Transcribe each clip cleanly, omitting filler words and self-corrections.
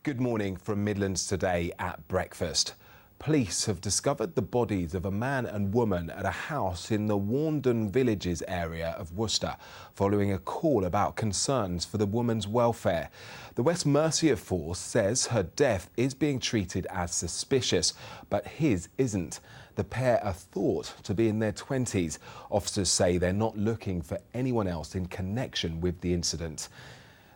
Good morning from Midlands Today at breakfast. Police have discovered the bodies of a man and woman at a house in the Warndon Villages area of Worcester, following a call about concerns for the woman's welfare. The West Mercia force says her death is being treated as suspicious, but his isn't. The pair are thought to be in their 20s. Officers say they're not looking for anyone else in connection with the incident.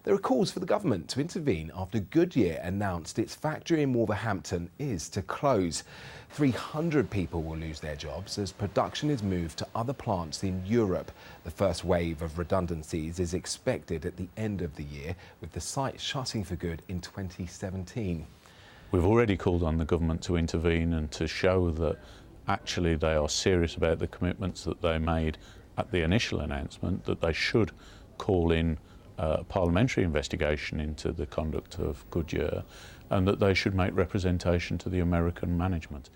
There are calls for the government to intervene after Goodyear announced its factory in Wolverhampton is to close. 300 people will lose their jobs as production is moved to other plants in Europe. The first wave of redundancies is expected at the end of the year, with the site shutting for good in 2017. We've already called on the government to intervene and to show that actually they are serious about the commitments that they made at the initial announcement, that they should call in a parliamentary investigation into the conduct of Goodyear, and that they should make representation to the American management.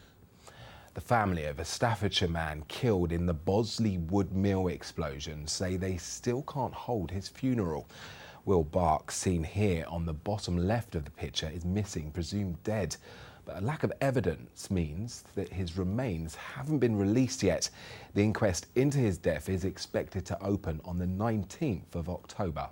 The family of a Staffordshire man killed in the Bosley Wood Mill explosion say they still can't hold his funeral. Will Bark, seen here on the bottom left of the picture, is missing, presumed dead. But a lack of evidence means that his remains haven't been released yet. The inquest into his death is expected to open on the 19th of October.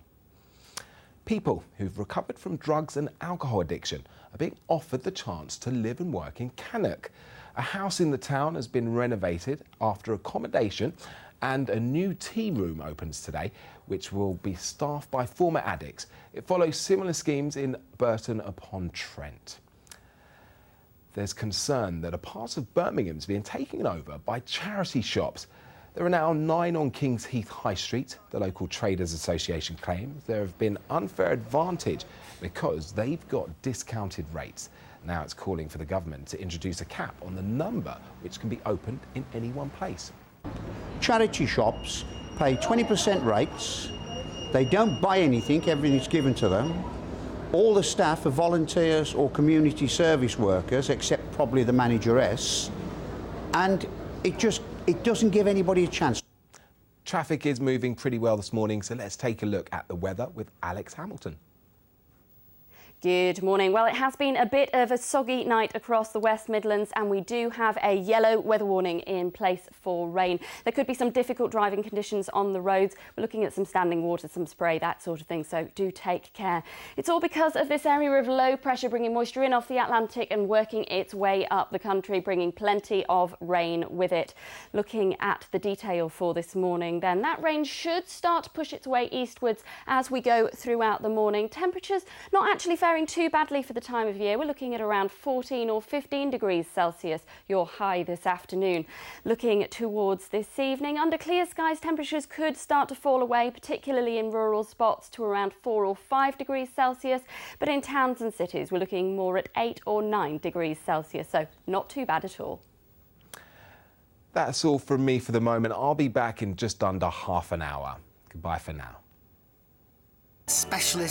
People who've recovered from drugs and alcohol addiction are being offered the chance to live and work in Cannock. A house in the town has been renovated after accommodation, and a new tea room opens today, which will be staffed by former addicts. It follows similar schemes in Burton-upon-Trent. There's concern that a part of Birmingham is being taken over by charity shops. There are now 9 on Kings Heath High Street. The local Traders Association claims there have been unfair advantage because they've got discounted rates. Now it's calling for the government to introduce a cap on the number which can be opened in any one place. Charity shops pay 20% rates. They don't buy anything, everything's given to them. All the staff are volunteers or community service workers, except probably the manageress, and it doesn't give anybody a chance. Traffic is moving pretty well this morning, so let's take a look at the weather with Alex Hamilton. Good morning. Well, it has been a bit of a soggy night across the West Midlands, and we do have a yellow weather warning in place for rain. There could be some difficult driving conditions on the roads. We're looking at some standing water, some spray, that sort of thing, so do take care. It's all because of this area of low pressure bringing moisture in off the Atlantic and working its way up the country, bringing plenty of rain with it. Looking at the detail for this morning, then that rain should start to push its way eastwards as we go throughout the morning. Temperatures not actually faring too badly for the time of year. We're looking at around 14 or 15 degrees Celsius, your high this afternoon. Looking towards this evening, under clear skies, temperatures could start to fall away, particularly in rural spots, to around 4 or 5 degrees Celsius. But in towns and cities, we're looking more at 8 or 9 degrees Celsius, so not too bad at all. That's all from me for the moment. I'll be back in just under half an hour. Goodbye for now. Specialist